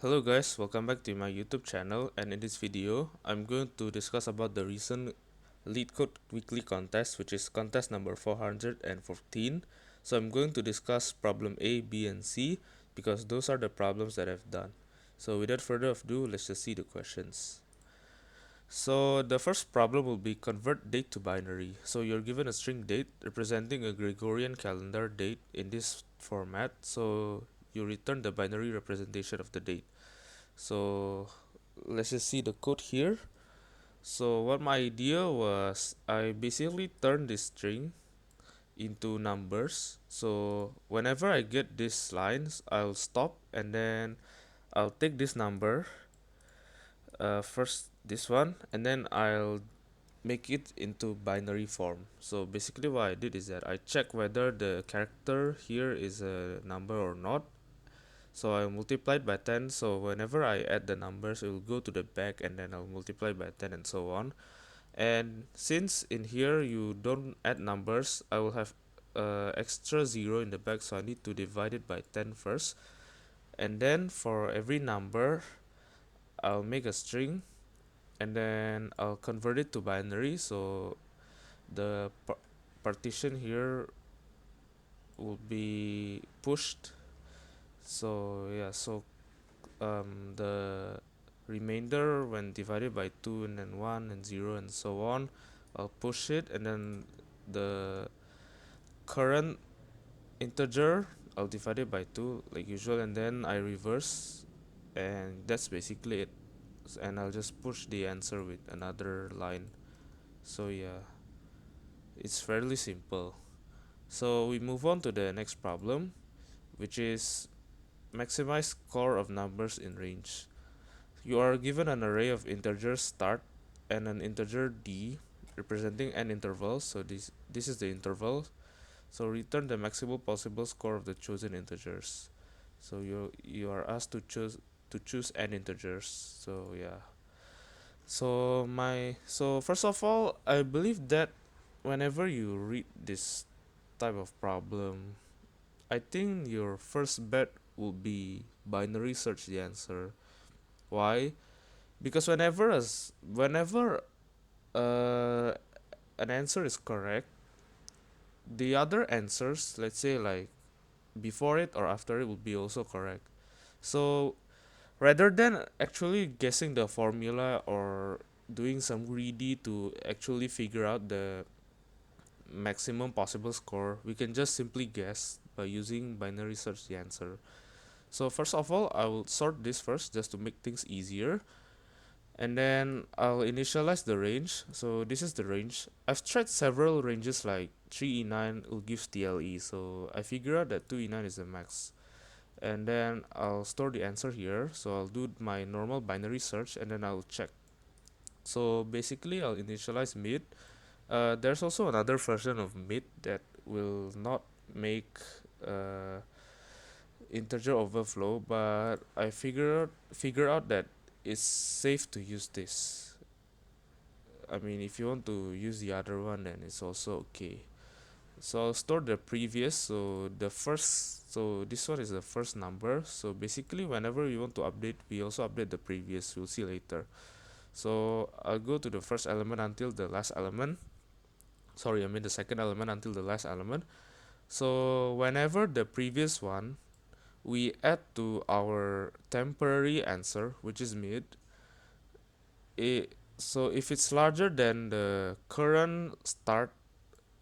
Hello guys, welcome back to my YouTube channel, and in this video I'm going to discuss about the recent Leetcode Weekly contest, which is contest number 414. So I'm going to discuss problem A, B and C because those are the problems that I've done. So without further ado, let's just see the questions. So the first problem will be convert date to binary. So you're given a string date representing a Gregorian calendar date in this format. So you return the binary representation of the date. So let's just see the code here. So what my idea was, I basically turned this string into numbers. So whenever I get these lines, I'll stop and then I'll take this number, first this one, and then I'll make it into binary form. So basically what I did is that I check whether the character here is a number or not. So I multiplied by 10, so whenever I add the numbers, it will go to the back and then I'll multiply by 10 and so on. And since in here you don't add numbers, I will have extra 0 in the back, so I need to divide it by 10 first. And then for every number, I'll make a string and then I'll convert it to binary, so the partition here will be pushed. So yeah, so the remainder when divided by 2 and then 1 and 0 and so on, I'll push it, and then the current integer I'll divide it by 2 like usual, and then I reverse, and that's basically it. And I'll just push the answer with another line. So yeah, it's fairly simple. So we move on to the next problem, which is maximize score of numbers in range. You are given an array of integers start and an integer d representing n intervals. So this is the interval. So return the maximal possible score of the chosen integers. So you are asked to choose n integers. So yeah. So first of all, I believe that whenever you read this type of problem, I think your first bet will be binary search the answer. Why? Because whenever uh, an answer is correct, the other answers, let's say like before it or after it, will be also correct. So rather than actually guessing the formula or doing some greedy to actually figure out the maximum possible score, we can just simply guess by using binary search the answer. So first of all, I will sort this first just to make things easier, and then I'll initialize the range. So this is the range. I've tried several ranges like 3E9 will give TLE, so I figure out that 2E9 is the max. And then I'll store the answer here, so I'll do my normal binary search and then I'll check. So basically I'll initialize mid. There's also another version of mid that will not make uh, integer overflow, but I figure out that it's safe to use this. I mean, if you want to use the other one, then it's also okay. So I'll store the previous. So this one is the first number. So basically, whenever we want to update, we also update the previous. We'll see later. So I'll go to the first element until the last element. Sorry, I mean the second element until the last element. So whenever the previous one we add to our temporary answer, which is mid, so if it's larger than the current start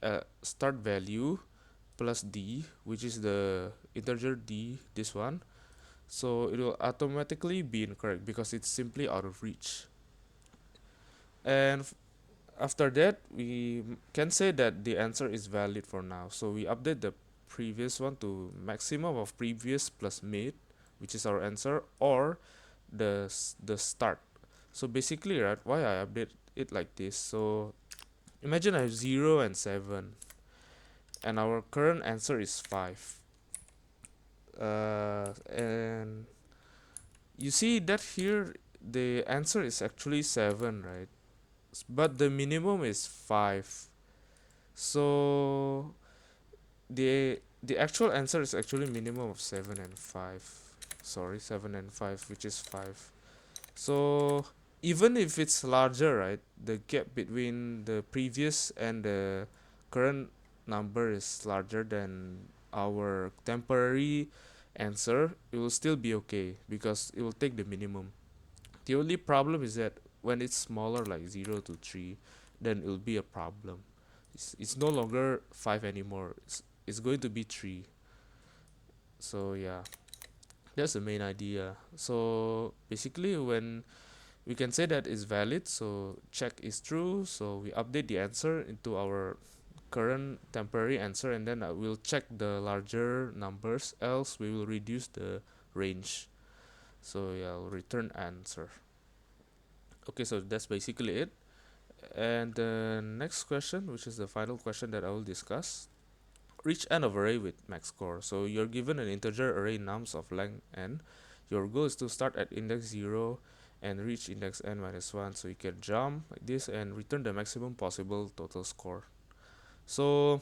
value plus d, which is the integer d, this one, so it will automatically be incorrect because it's simply out of reach. And after that, we can say that the answer is valid for now. So we update the previous one to maximum of previous plus mid, which is our answer, or the start. So basically, right, why I update it like this? So imagine I have 0 and 7, and our current answer is 5. And you see that here the answer is actually 7, right? But the minimum is 5. So the actual answer is actually minimum of 7 and 5. sorry, 7 and 5, which is 5. So even if it's larger, right, the gap between the previous and the current number is larger than our temporary answer, it will still be okay because it will take the minimum. The only problem is that when it's smaller, like 0 to 3, then it will be a problem. It's no longer 5 anymore. It's going to be 3. So yeah, that's the main idea. So basically, when we can say that is valid, so check is true, so we update the answer into our current temporary answer, and then I will check the larger numbers, else we will reduce the range. So yeah, I'll return answer. Okay, so that's basically it. And the next question, which is the final question that I will discuss, reach n of array with max score. So you're given an integer array nums of length n. Your goal is to start at index 0 and reach index n minus 1. So you can jump like this and return the maximum possible total score. So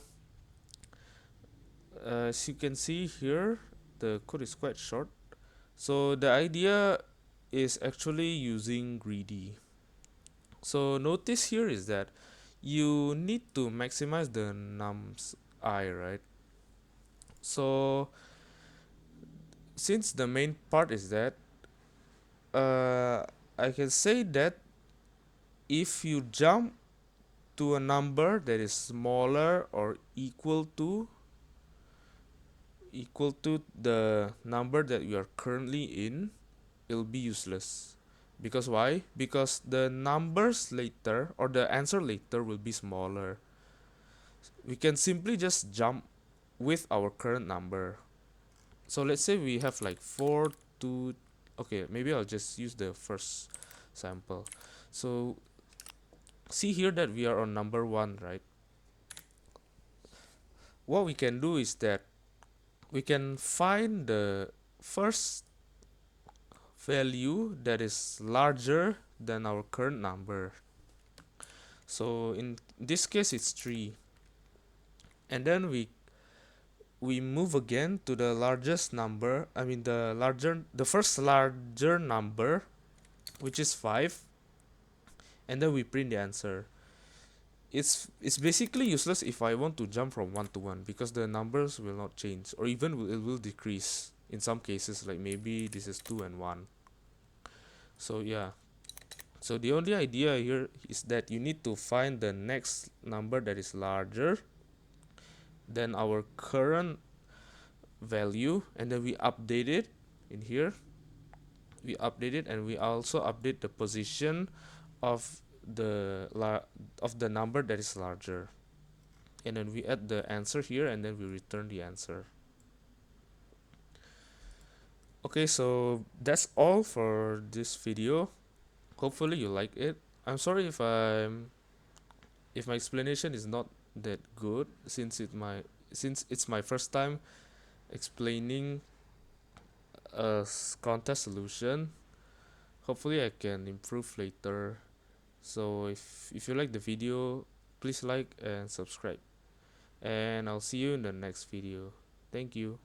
as you can see here, the code is quite short. So the idea is actually using greedy. So notice here is that you need to maximize the nums I, right? So since the main part is that I can say that if you jump to a number that is smaller or equal to the number that you are currently in, it'll be useless. Because why? Because the numbers later or the answer later will be smaller. We can simply just jump with our current number. So let's say we have like 4 2. Okay, maybe I'll just use the first sample. So see here that we are on number 1, right? What we can do is that we can find the first value that is larger than our current number. So in this case it's 3, and then we move again to the largest number, I mean the first larger number, which is 5, and then we print the answer. It's basically useless if I want to jump from 1 to 1 because the numbers will not change, or even it will decrease in some cases, like maybe this is 2 and 1. So yeah, so the only idea here is that you need to find the next number that is larger than our current value, and then we update it in here. We update it, and we also update the position of the number that is larger, and then we add the answer here, and then we return the answer. Okay, so that's all for this video. Hopefully you like it. I'm sorry if my explanation is not that good, since it's my first time explaining a contest solution. Hopefully I can improve later. So if you like the video, please like and subscribe, and I'll see you in the next video. Thank you.